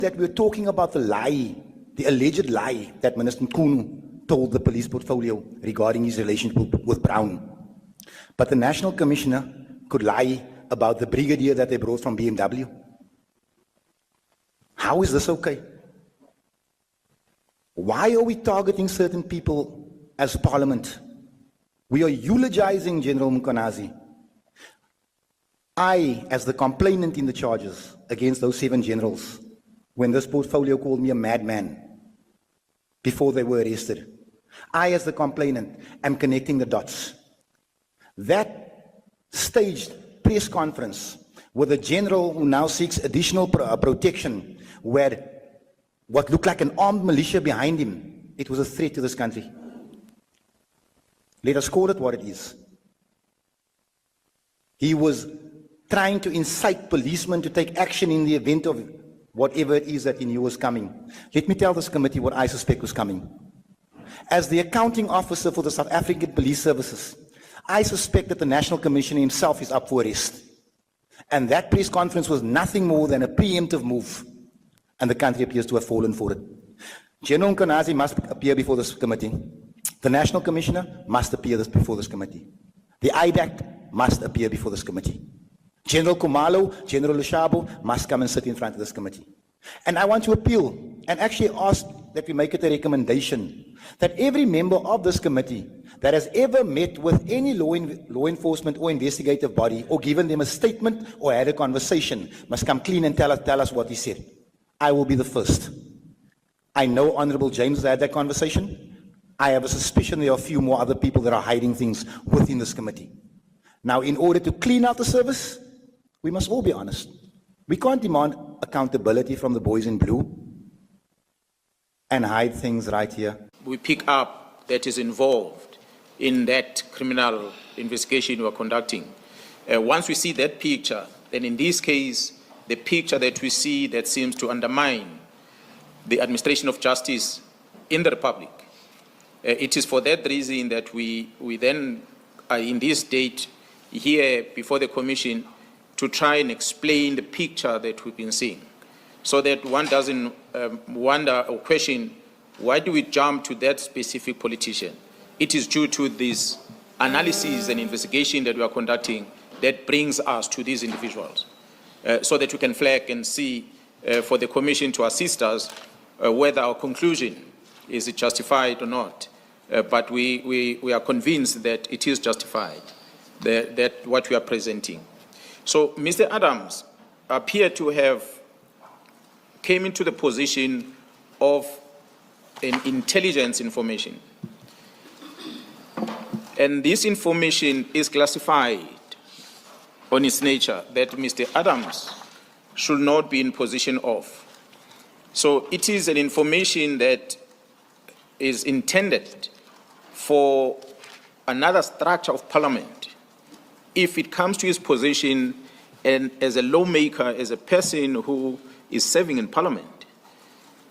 that we're talking about the lie, the alleged lie that Minister Mkhwanazi told the police portfolio regarding his relationship with Brown. But the National Commissioner could lie about the brigadier that they brought from BMW. How is this okay? Why are we targeting certain people as Parliament? We are eulogizing General Mkhwanazi. I, as the complainant in the charges against those 7 generals, when this portfolio called me a madman before they were arrested, I, as the complainant, am connecting the dots. That staged press conference with a general who now seeks additional protection, who had what looked like an armed militia behind him, it was a threat to this country. Let us call it what it is. He was trying to incite policemen to take action in the event of whatever it is that he knew was coming. Let me tell this committee what I suspect was coming. As the accounting officer for the South African Police Services, I suspect that the National Commissioner himself is up for arrest. And that press conference was nothing more than a preemptive move. And the country appears to have fallen for it. General Mkhwanazi must appear before this committee. The National Commissioner must appear before this committee. The IDAC must appear before this committee. General Khumalo, General Lushabo must come and sit in front of this committee. And I want to appeal and actually ask that we make it a recommendation that every member of this committee that has ever met with any law enforcement or investigative body or given them a statement or had a conversation must come clean and tell us what he said. I will be the first. I know Honorable James had that conversation. I have a suspicion there are a few more other people that are hiding things within this committee. Now, in order to clean out the service, we must all be honest. We can't demand accountability from the boys in blue and hide things right here. We pick up that is involved in that criminal investigation we are conducting. Once we see that picture, then in this case, the picture that we see that seems to undermine the administration of justice in the Republic, it is for that reason that we then are in this date here before the Commission to try and explain the picture that we've been seeing, so that one doesn't wonder or question, why do we jump to that specific politician? It is due to this analysis and investigation that we are conducting that brings us to these individuals, so that we can flag and see for the Commission to assist us whether our conclusion is justified or not. But we are convinced that it is justified, that what we are presenting. So Mr. Adams appeared to have came into the position of an intelligence information. And this information is classified on its nature that Mr. Adams should not be in possession of. So it is an information that is intended for another structure of Parliament. If it comes to his position and as a lawmaker, as a person who is serving in Parliament,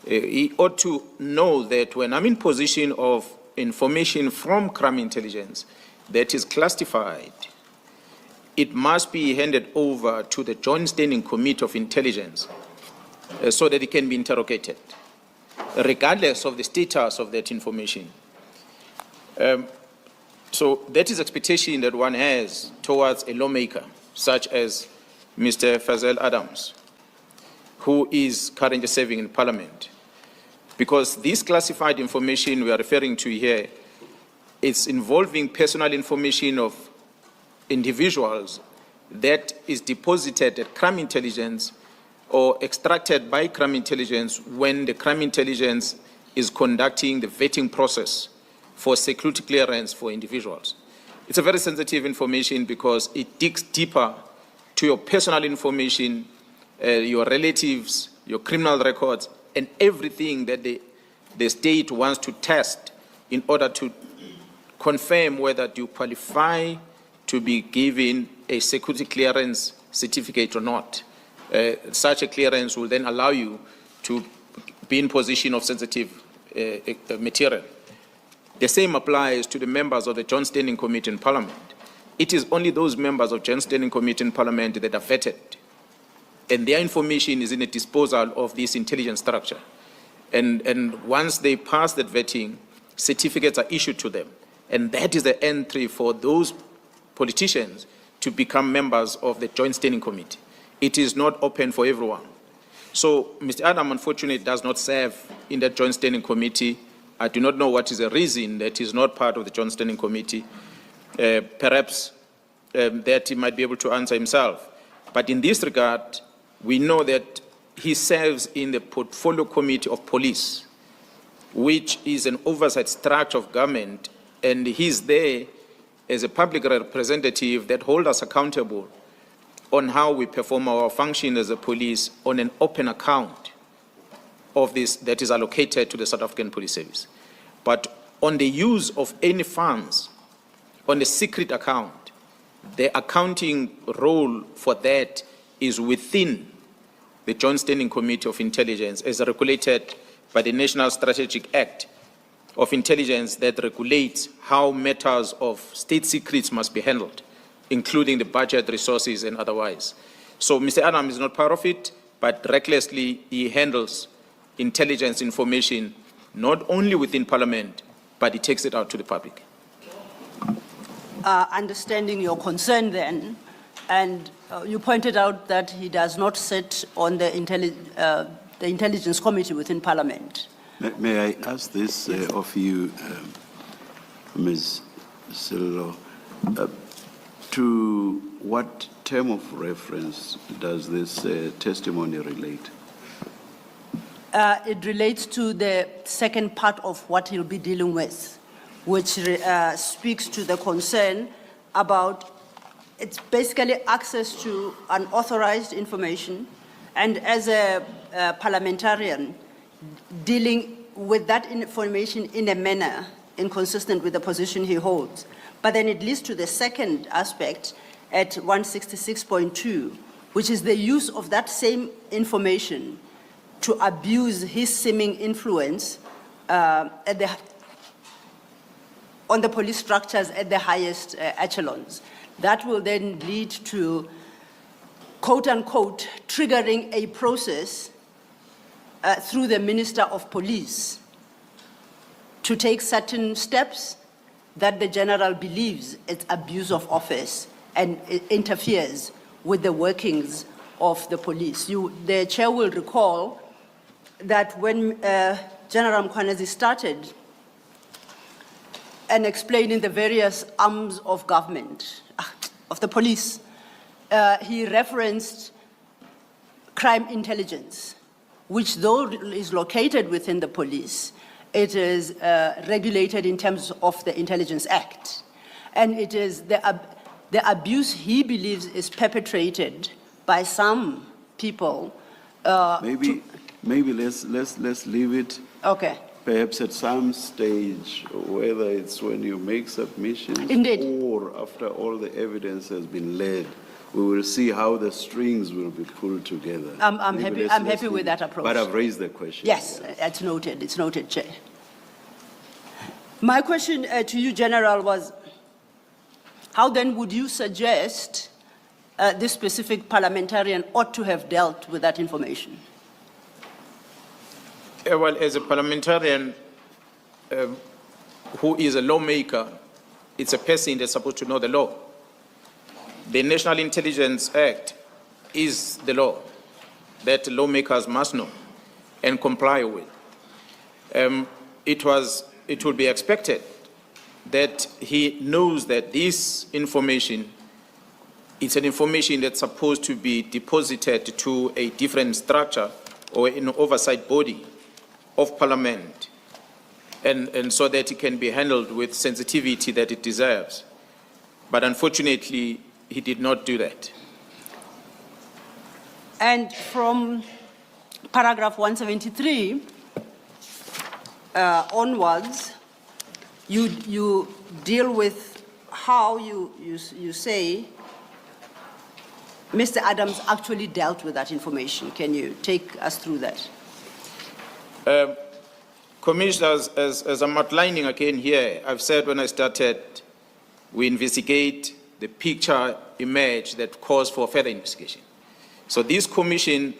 he ought to know that when I'm in possession of information from crime intelligence that is classified, it must be handed over to the Joint Standing Committee of Intelligence so that it can be interrogated, regardless of the status of that information. So that is expectation that one has towards a lawmaker, such as Mr. Fidiel Adams, who is currently serving in Parliament. Because this classified information we are referring to here, it's involving personal information of individuals that is deposited at crime intelligence or extracted by crime intelligence when the crime intelligence is conducting the vetting process for security clearance for individuals. It's a very sensitive information because it digs deeper to your personal information, your relatives, your criminal records, and everything that the state wants to test in order to confirm whether you qualify to be given a security clearance certificate or not. Such a clearance will then allow you to be in possession of sensitive material. The same applies to the members of the Joint Standing Committee in Parliament. It is only those members of Joint Standing Committee in Parliament that are vetted and their information is in the disposal of this intelligence structure. And once they pass that vetting, certificates are issued to them. And that is the entry for those politicians to become members of the Joint Standing Committee. It is not open for everyone. So Mr. Adam, unfortunately, does not serve in the Joint Standing Committee. I do not know what is the reason that he's not part of the Joint Standing Committee. Perhaps that he might be able to answer himself. But in this regard, we know that he serves in the Portfolio Committee of Police, which is an oversight structure of government, and he's there as a public representative that holds us accountable on how we perform our function as a police on an open account of this that is allocated to the South African Police Service. But on the use of any funds on the secret account, the accounting role for that is within the Joint Standing Committee of Intelligence as regulated by the National Strategic Act of Intelligence that regulates how matters of state secrets must be handled, including the budget, resources, and otherwise. So Mr. Adam is not part of it, but recklessly he handles intelligence information not only within Parliament, but he takes it out to the public. Understanding your concern then, and you pointed out that he does not sit on the Intelligence Committee within Parliament. May I ask this of you, Ms. Sillo, to what term of reference does this testimony relate? It relates to the second part of what he'll be dealing with, which speaks to the concern about it's basically access to unauthorized information, and as a parliamentarian, dealing with that information in a manner inconsistent with the position he holds. But then it leads to the second aspect at 166.2, which is the use of that same information to abuse his seeming influence on the police structures at the highest echelons. That will then lead to, quote unquote, triggering a process through the Minister of Police to take certain steps that the general believes it's abuse of office and it interferes with the workings of the police. The chair will recall that when General Mkhwanazi started and explaining the various arms of government, of the police, he referenced crime intelligence, which though is located within the police, it is regulated in terms of the Intelligence Act. And it is the abuse he believes is perpetrated by some people. Maybe let's leave it. Okay. Perhaps at some stage, whether it's when you make submissions Indeed. or after all the evidence has been laid, we will see how the strings will be pulled together. I'm happy with that approach. But I've raised the question. Yes, it's noted, Chair. My question to you, General, was how then would you suggest this specific parliamentarian ought to have dealt with that information? Well, as a parliamentarian who is a lawmaker, it's a person that's supposed to know the law. The National Intelligence Act is the law that lawmakers must know and comply with. It would be expected that he knows that this information is an information that's supposed to be deposited to a different structure or an oversight body of Parliament, and so that it can be handled with sensitivity that it deserves. But unfortunately, he did not do that. And from paragraph 173 onwards, you deal with how you say Mr. Adams actually dealt with that information. Can you take us through that? Commissioners, as I'm outlining again here, I've said when I started, we investigate the picture emerged that calls for further investigation. So this commission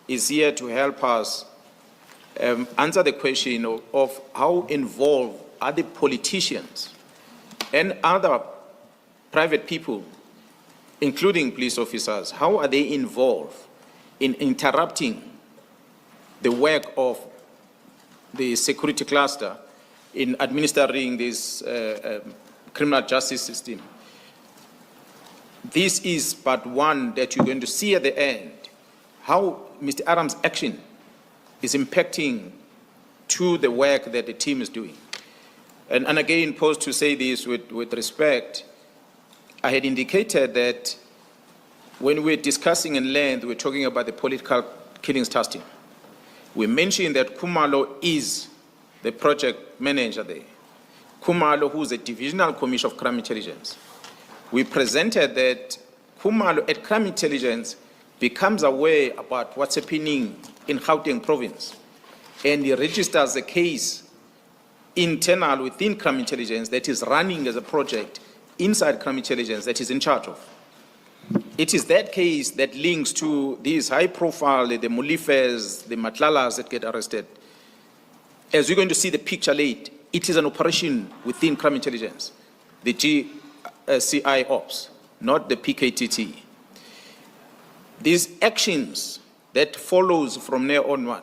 is here to help us answer the question of how involved are the politicians and other private people, including police officers, how are they involved in interrupting the work of the security cluster in administering this criminal justice system. This is but one that you're going to see at the end, how Mr. Adams' action is impacting to the work that the team is doing. And again, posed to say this with respect, I had indicated that when we're discussing in length, we're talking about the political killings task team. We mentioned that Khumalo is the project manager there. Khumalo, who's a divisional commissioner of crime intelligence. We presented that Khumalo at crime intelligence becomes aware about what's happening in Gauteng province, and he registers a case internal within crime intelligence that is running as a project inside crime intelligence that is in charge of. It is that case that links to these high profile, the Mulifes, the Matlalas that get arrested. As we're going to see the picture late, it is an operation within crime intelligence, the GCI ops, not the PKTT. These actions that follows from there onward,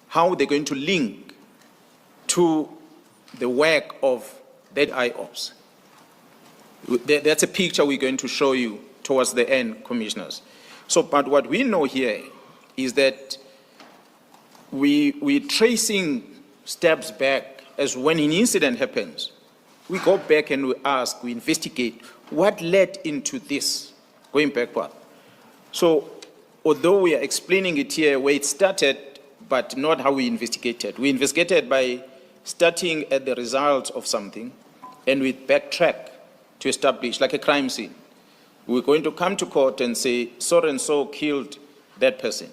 how they're going to link to the work of that IOPS. That's a picture we're going to show you towards the end, commissioners. So, but what we know here is that we're tracing steps back as when an incident happens. We go back and we ask, we investigate what led into this, going backward. So, although we are explaining it here where it started, but not how we investigated. We investigated by starting at the results of something, and we backtrack to establish, like a crime scene. We're going to come to court and say, so and so killed that person.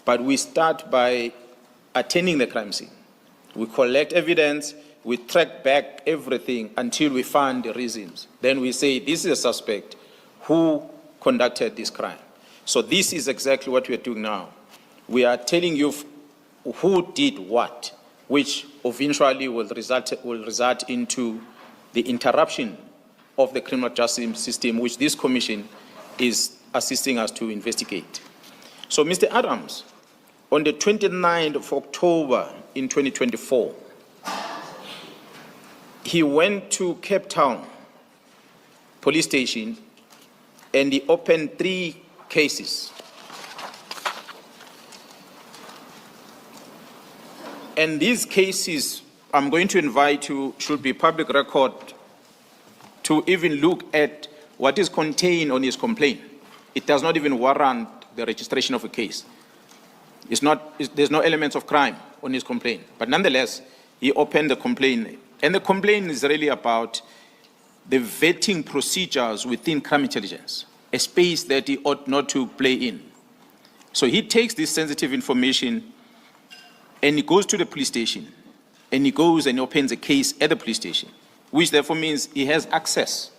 But we start by attending the crime scene. We collect evidence, we track back everything until we find the reasons. Then we say, this is a suspect who conducted this crime. So this is exactly what we are doing now. We are telling you who did what, which eventually will result into the interruption of the criminal justice system, which this commission is assisting us to investigate. So, Mr. Adams, on the 29th of October in 2024, he went to Cape Town police station and he opened 3 cases. And these cases, I'm going to invite you, should be public record, to even look at what is contained on his complaint. It does not even warrant the registration of a case. There's no elements of crime on his complaint. But nonetheless, he opened the complaint. And the complaint is really about the vetting procedures within crime intelligence, a space that he ought not to play in. So he takes this sensitive information and he goes to the police station, and he goes and opens a case at the police station, which therefore means he has access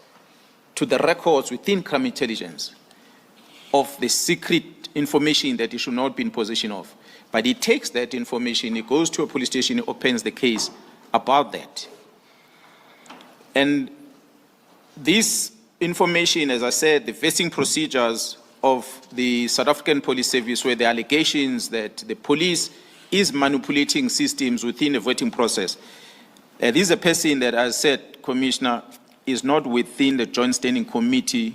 to the records within crime intelligence of the secret information that he should not be in possession of. But he takes that information, he goes to a police station, he opens the case about that. And this information, as I said, the vetting procedures of the South African Police Service, where the allegations that the police is manipulating systems within the vetting process. This is a person that, as I said, Commissioner, is not within the Joint Standing Committee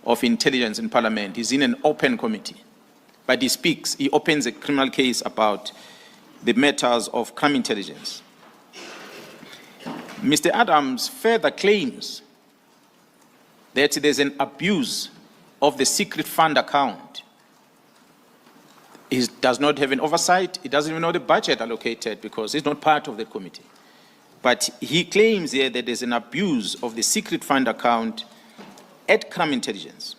of Intelligence in Parliament. He's in an open committee. But he speaks, he opens a criminal case about the matters of crime intelligence. Mr. Adams further claims that there's an abuse of the secret fund account. He does not have an oversight. He doesn't even know the budget allocated because he's not part of that committee. But he claims here that there's an abuse of the secret fund account at crime intelligence.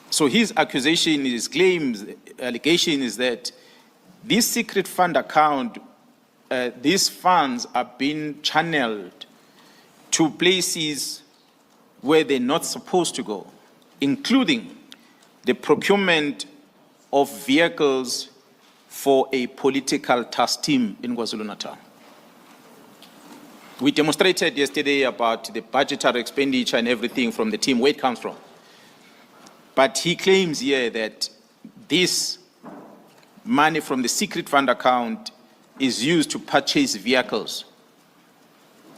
So his accusation, his claims, allegation is that this secret fund account, these funds are being channeled to places where they're not supposed to go, including the procurement of vehicles for a political task team in KwaZulu-Natal. We demonstrated yesterday about the budgetary expenditure and everything from the team, where it comes from. But he claims here that this money from the secret fund account is used to purchase vehicles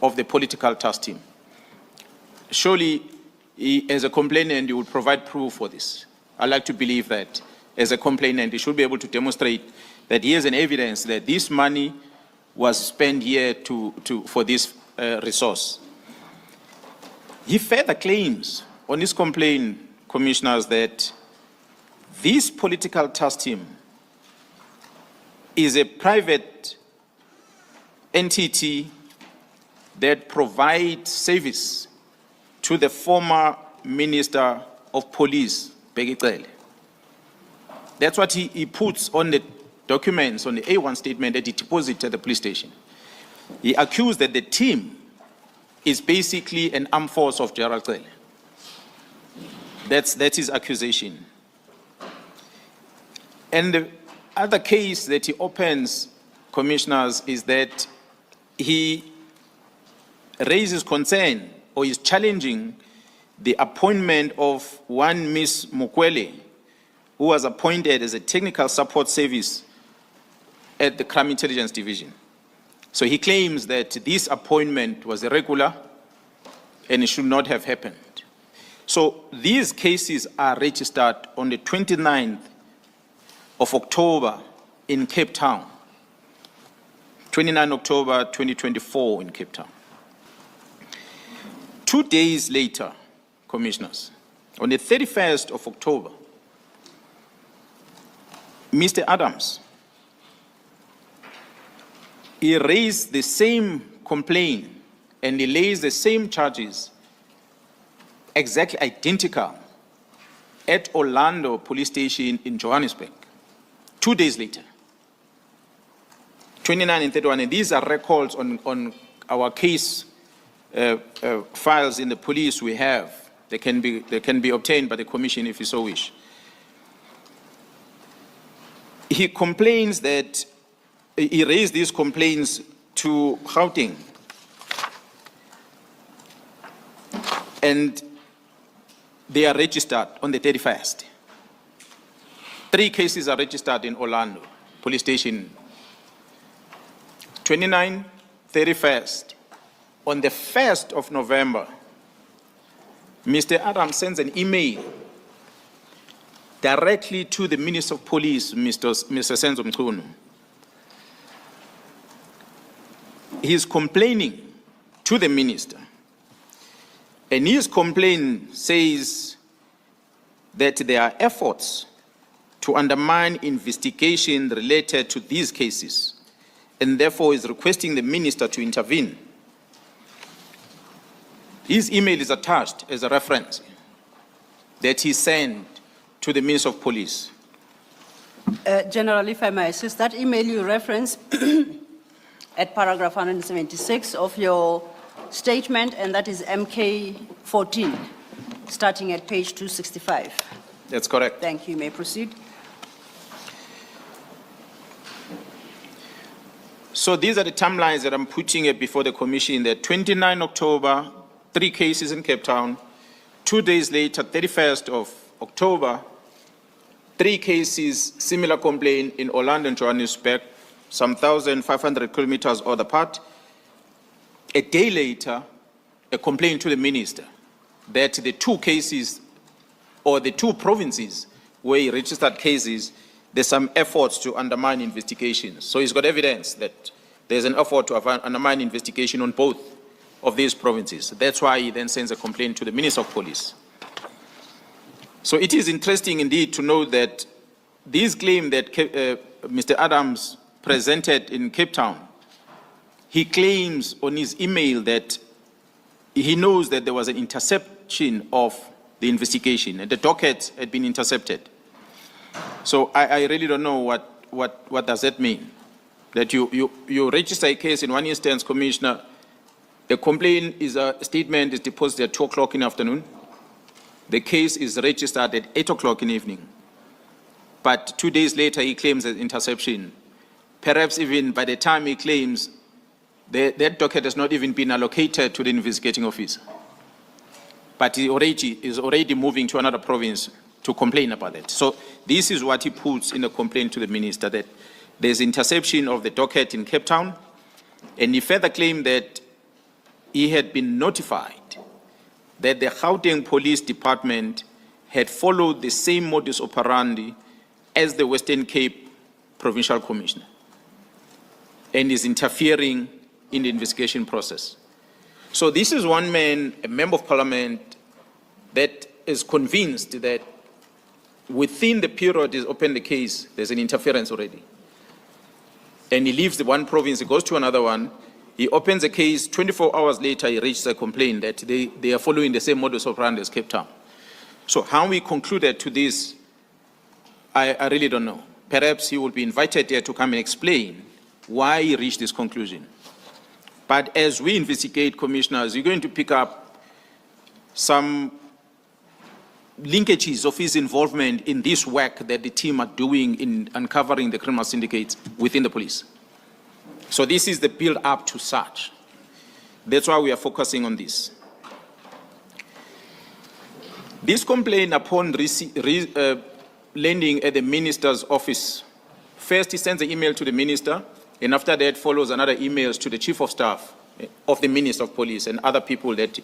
of the political task team. Surely, as a complainant, you will provide proof for this. I like to believe that as a complainant, you should be able to demonstrate that here's an evidence that this money was spent here for this resource. He further claims on his complaint, commissioners, that this political task team is a private entity that provides service to the former Minister of Police, Bheki Cele. That's what he puts on the documents, on the A1 statement that he deposited at the police station. He accused that the team is basically an armed force of Gerald Cele. That's his accusation. And the other case that he opens, commissioners, is that he raises concern or is challenging the appointment of one Ms. Mkhwanazi, who was appointed as a technical support service at the Crime Intelligence Division. So he claims that this appointment was irregular and it should not have happened. So these cases are registered on the 29th of October in Cape Town, 29 October 2024 in Cape Town. 2 days later, commissioners, on the 31st of October, Mr. Adams, he raised the same complaint and he lays the same charges, exactly identical, at Orlando Police Station in Johannesburg. 2 days later, 29 and 31, and these are records on our case files in the police we have. They can be obtained by the commission if you so wish. He complains that he raised these complaints to Gauteng, and they are registered on the 31st. 3 cases are registered in Orlando Police Station. 29, 31st. On the 1st of November, Mr. Adams sends an email directly to the Minister of Police, Mr. Senzo Mkhunu. He is complaining to the minister, and his complaint says that there are efforts to undermine investigation related to these cases, and therefore is requesting the minister to intervene. His email is attached as a reference that he sent to the Minister of Police. General, if I may assist, that email you reference at paragraph 176 of your statement, and that is MK 14, starting at page 265. That's correct. Thank you. You may proceed. So these are the timelines that I'm putting before the commission. The 29 October, 3 cases in Cape Town. 2 days later, 31st of October, 3 cases, similar complaint in Orlando and Johannesburg, some 1,500 kilometers other part. A day later, a complaint to the minister that the 2 cases or the 2 provinces where he registered cases, there's some efforts to undermine investigations. So he's got evidence that there's an effort to undermine investigation on both of these provinces. That's why he then sends a complaint to the Minister of Police. So it is interesting indeed to know that this claim that Mr. Adams presented in Cape Town, he claims on his email that he knows that there was an interception of the investigation and the docket had been intercepted. So I really don't know what does that mean? That you register a case in one instance, Commissioner, a complaint is a statement is deposited at 2 o'clock in the afternoon. the case is registered at 8 o'clock in the evening. But 2 days later, he claims an interception. Perhaps even by the time he claims, that docket has not even been allocated to the investigating officer. But he is already moving to another province to complain about it. So this is what he puts in a complaint to the minister, that there's interception of the docket in Cape Town, and he further claimed that he had been notified that the Gauteng Police Department had followed the same modus operandi as the Western Cape Provincial Commissioner and is interfering in the investigation process. So this is one man, a member of parliament, that is convinced that within the period he's opened the case, there's an interference already. And he leaves the one province, he goes to another one, he opens a case, 24 hours later he reaches a complaint that they are following the same modus operandi as Cape Town. So how we concluded to this, I really don't know. Perhaps he will be invited here to come and explain why he reached this conclusion. But as we investigate, commissioners, you're going to pick up some linkages of his involvement in this work that the team are doing in uncovering the criminal syndicates within the police. So this is the build up to such. That's why we are focusing on this. This complaint, upon landing at the minister's office, first he sends an email to the minister, and after that follows another emails to the chief of staff of the minister of police and other people that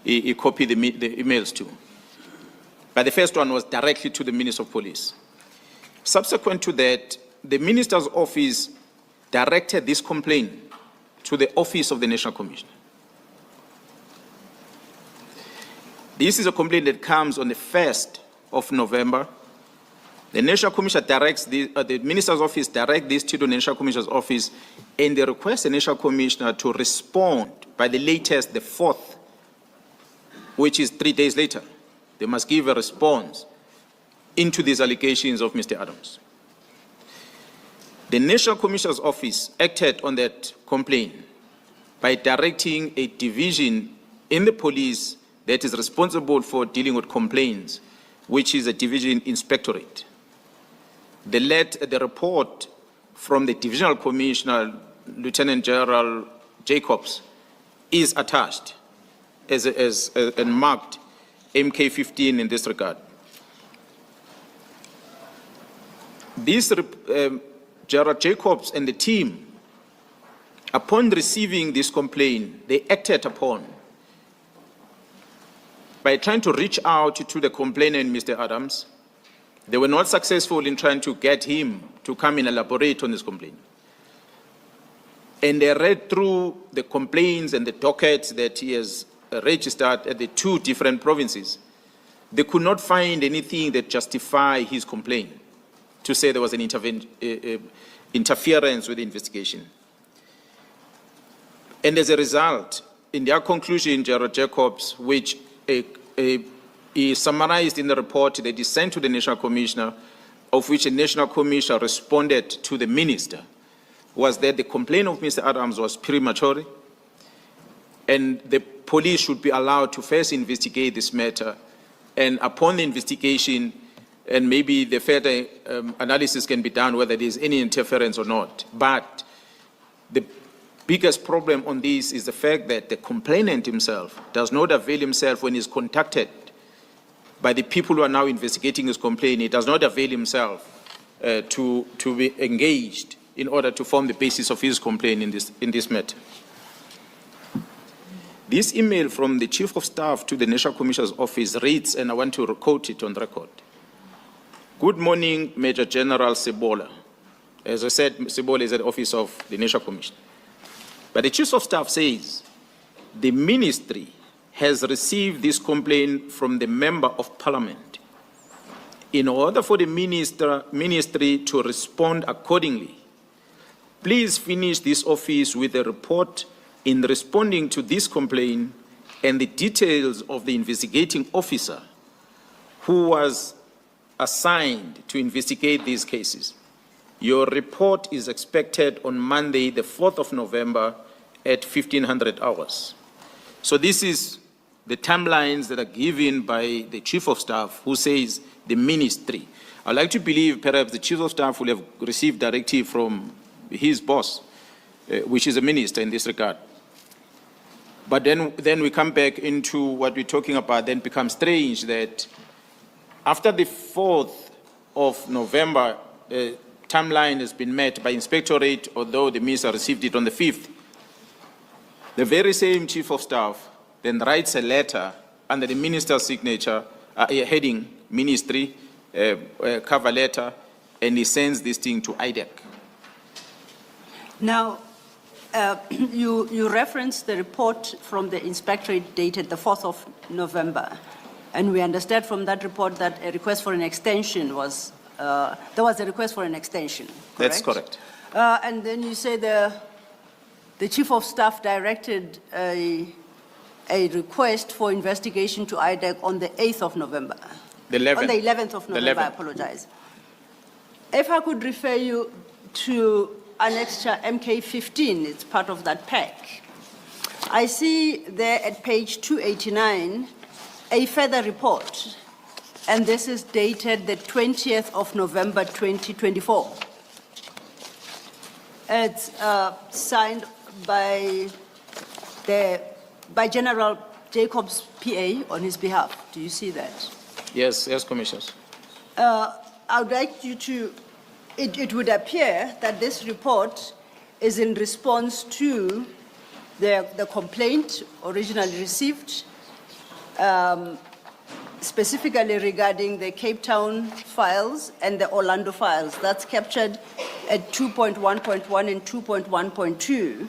he copied the emails to. But the first one was directly to the minister of police. Subsequent to that, the minister's office directed this complaint to the office of the National Commissioner. This is a complaint that comes on the 1st of November. The National Commissioner directs the minister's office directs this to the National Commissioner's office, and they request the National Commissioner to respond by the latest, the 4th, which is 3 days later. They must give a response into these allegations of Mr. Adams. The National Commissioner's office acted on that complaint by directing a division in the police that is responsible for dealing with complaints, which is a division inspectorate. The report from the Divisional Commissioner, Lieutenant General Jacobs, is attached and marked MK15 in this regard. This General Jacobs and the team, upon receiving this complaint, they acted upon by trying to reach out to the complainant, Mr. Adams. They were not successful in trying to get him to come and elaborate on this complaint. And they read through the complaints and the dockets that he has registered at the 2 different provinces. They could not find anything that justified his complaint to say there was an interference with the investigation. And as a result, in their conclusion, General Jacobs, which is summarized in the report that is sent to the National Commissioner, of which the National Commissioner responded to the minister, was that the complaint of Mr. Adams was premature, and the police should be allowed to first investigate this matter, and upon the investigation, and maybe the further analysis can be done whether there is any interference or not. But the biggest problem on this is the fact that the complainant himself does not avail himself when he's contacted by the people who are now investigating his complaint. He does not avail himself to be engaged in order to form the basis of his complaint in this matter. This email from the Chief of Staff to the National Commissioner's office reads, and I want to quote it on record. Good morning, Major General Sebola. As I said, Sebola is at the office of the National Commissioner. But the Chief of Staff says, the ministry has received this complaint from the Member of Parliament. In order for the ministry to respond accordingly, please finish this office with a report in responding to this complaint and the details of the investigating officer who was assigned to investigate these cases. Your report is expected on Monday, the 4th of November at 1500 hours. So this is the timelines that are given by the Chief of Staff, who says the ministry. I'd like to believe perhaps the Chief of Staff will have received directive from his boss, which is a minister in this regard. But then we come back into what we're talking about, then becomes strange that after the 4th of November, timeline has been met by inspectorate, although the minister received it on the 5th. The very same Chief of Staff then writes a letter under the minister's signature, heading ministry, cover letter, and he sends this thing to IDEC. Now, you referenced the report from the inspectorate dated the 4th of November, and we understand from that report that a request for an extension was, there was a request for an extension, correct? That's correct. And then you say the Chief of Staff directed a request for investigation to IDEC on the 8th of November. The 11th. On the 11th of November, I apologize. If I could refer you to Annexure MK15, it's part of that pack. I see there at page 289 a further report, and this is dated the 20th of November 2024. It's signed by General Jacobs PA on his behalf. Do you see that? Yes, yes, Commissioners. I would like you to, it would appear that this report is in response to the complaint originally received, specifically regarding the Cape Town files and the Orlando files. That's captured at 2.1.1 and 2.1.2.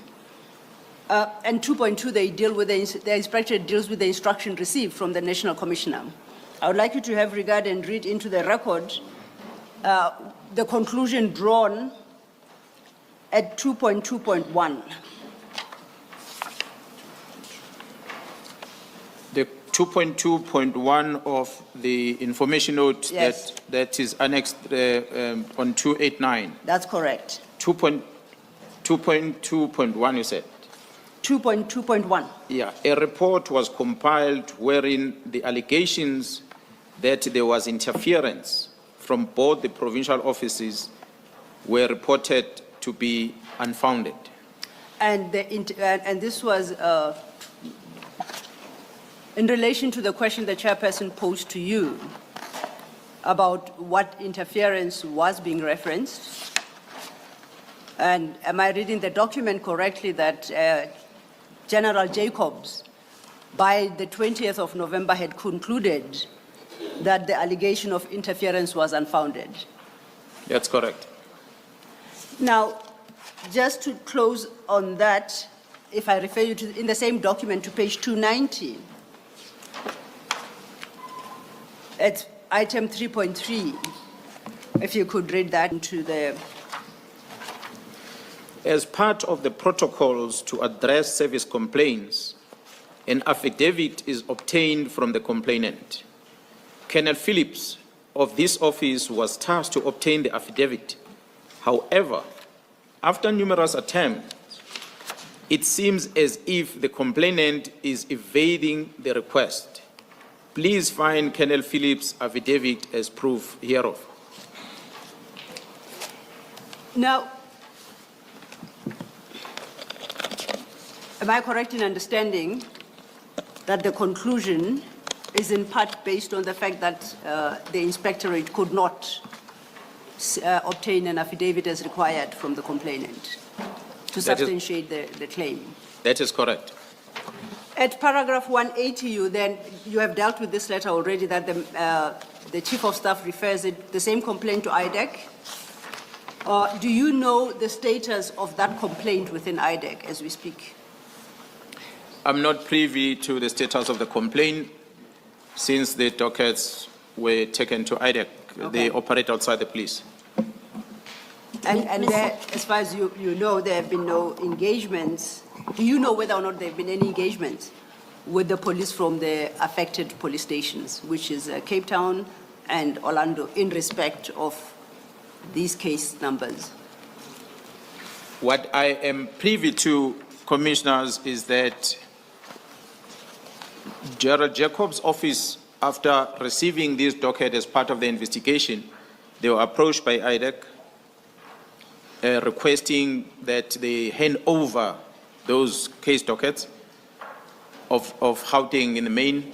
And 2.2, they deal with the inspectorate deals with the instruction received from the National Commissioner. I would like you to have regard and read into the record the conclusion drawn at 2.2.1. The 2.2.1 of the information note Yes. that is annexed on 289. That's correct. 2.2.1, you said? 2.2.1. Yeah, a report was compiled wherein the allegations that there was interference from both the provincial offices were reported to be unfounded. And this was in relation to the question the chairperson posed to you about what interference was being referenced. And am I reading the document correctly that General Jacobs, by the 20th of November, had concluded that the allegation of interference was unfounded? That's correct. Now, just to close on that, if I refer you to, in the same document, to page 290, it's item 3.3, if you could read that into the... As part of the protocols to address service complaints, an affidavit is obtained from the complainant. Colonel Phillips of this office was tasked to obtain the affidavit. However, after numerous attempts, it seems as if the complainant is evading the request. Please find Colonel Phillips' affidavit as proof hereof. Now, am I correct in understanding that the conclusion is in part based on the fact that the inspectorate could not obtain an affidavit as required from the complainant to substantiate the claim? That is correct. At paragraph 180, you have dealt with this letter already, that the Chief of Staff refers the same complaint to IDEC. Do you know the status of that complaint within IDEC as we speak? I'm not privy to the status of the complaint since the dockets were taken to IDEC. Okay. They operate outside the police. And there, as far as you know, there have been no engagements. Do you know whether or not there have been any engagements with the police from the affected police stations, which is Cape Town and Orlando, in respect of these case numbers? What I am privy to, Commissioners, is that Gerald Jacobs' office, after receiving this docket as part of the investigation, they were approached by IDEC requesting that they hand over those case dockets of Gauteng in the main,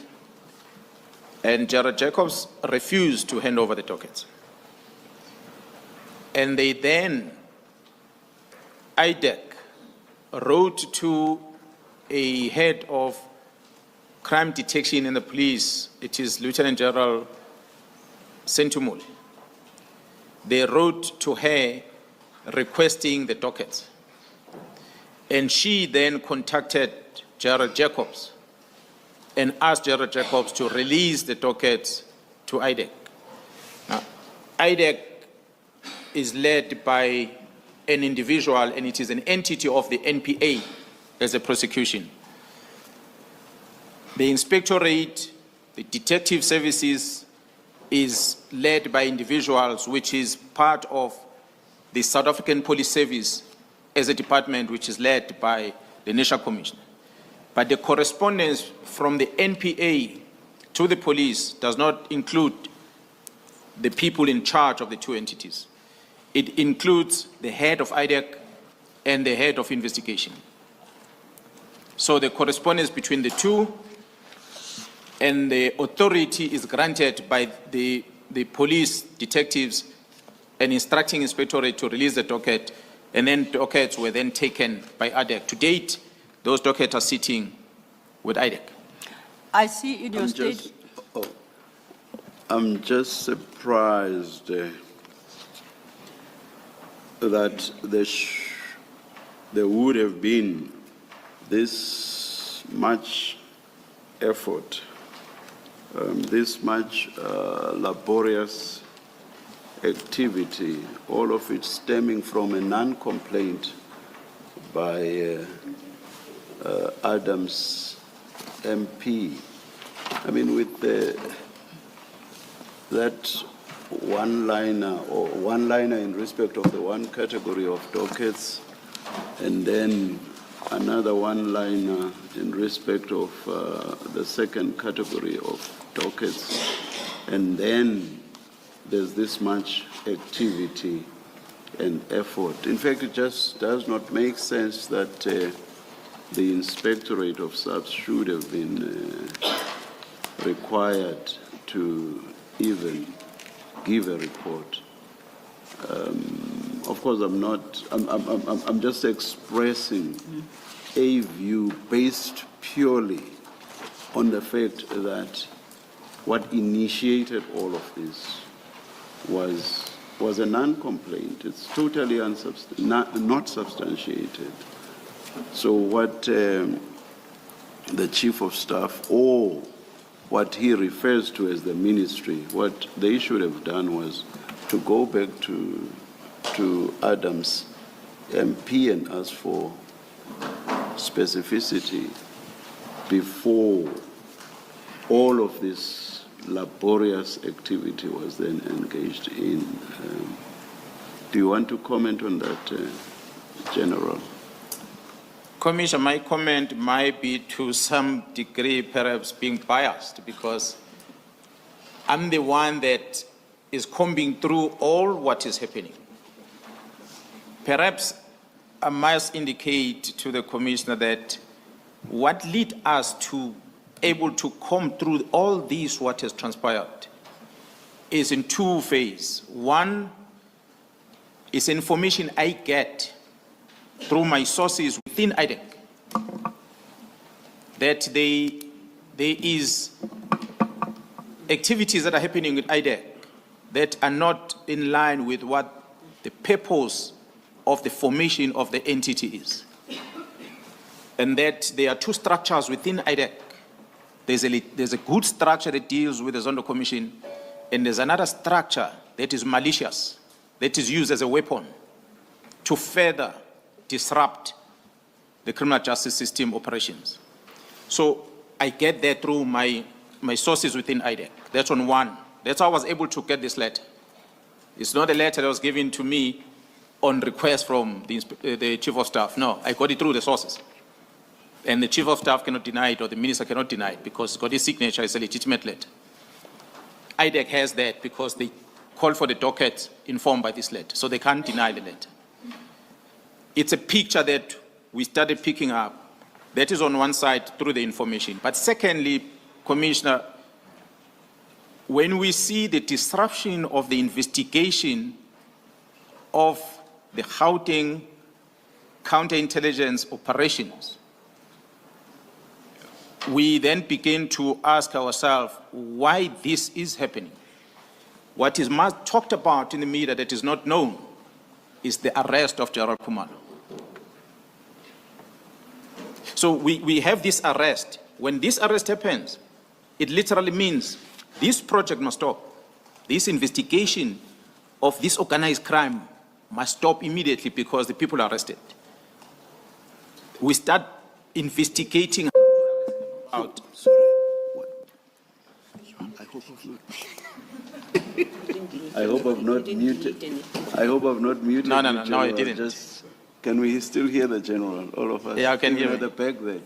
and Gerald Jacobs refused to hand over the dockets. And they then, IDEC, wrote to a head of crime detection in the police, it is Lieutenant General Sentumuli. They wrote to her requesting the dockets. And she then contacted Gerald Jacobs and asked Gerald Jacobs to release the dockets to IDEC. Now, IDEC is led by an individual, and it is an entity of the NPA as a prosecution. The inspectorate, the detective services is led by individuals, which is part of the South African Police Service as a department which is led by the National Commissioner. But the correspondence from the NPA to the police does not include the people in charge of the two entities. It includes the head of IDEC and the head of investigation. So the correspondence between the two and the authority is granted by the police detectives and instructing inspectorate to release the docket, and then dockets were then taken by IDEC. To date, those dockets are sitting with IDEC. I see in your state. I'm just surprised that there would have been this much effort, this much laborious activity, all of it stemming from a non-complaint by Adams MP. I mean, with that one-liner in respect of the one category of dockets, and then another one-liner in respect of the second category of dockets, and then there's this much activity and effort. In fact, it just does not make sense that the Inspectorate of Subs should have been required to even give a report. Of course, I'm just expressing a view based purely on the fact that what initiated all of this was a non-complaint. It's totally not substantiated. So what the Chief of Staff, or what he refers to as the ministry, what they should have done was to go back to Adams MP and ask for specificity before all of this laborious activity was then engaged in. Do you want to comment on that, General? Commissioner, my comment might be to some degree perhaps being biased, because I'm the one that is combing through all what is happening. Perhaps I must indicate to the Commissioner that what led us to able to comb through all this what has transpired is in two phases. One is information I get through my sources within IDEC that there is activities that are happening with IDEC that are not in line with what the purpose of the formation of the entity is. And that there are two structures within IDEC. There's a good structure that deals with the Zondo Commission, and there's another structure that is malicious, that is used as a weapon to further disrupt the criminal justice system operations. So I get that through my sources within IDEC. That's on one. That's how I was able to get this letter. It's not a letter that was given to me on request from the Chief of Staff. No, I got it through the sources. And the Chief of Staff cannot deny it, or the Minister cannot deny it, because it's got his signature, it's a legitimate letter. IDEC has that because they call for the docket informed by this letter, so they can't deny the letter. It's a picture that we started picking up. That is on one side through the information. But secondly, Commissioner, when we see the disruption of the investigation of the Gauteng counterintelligence operations, we then begin to ask ourselves why this is happening. What is much talked about in the media that is not known is the arrest of Gerald Khumalo. So we have this arrest. When this arrest happens, it literally means this project must stop. This investigation of this organized crime must stop immediately because the people are arrested. We start investigating out. Sorry. What? I hope I've not muted. I hope I've not muted. No, you, I General. didn't. Just, can we still hear the General, all of us? Yeah, I can hear Even you. at the back there.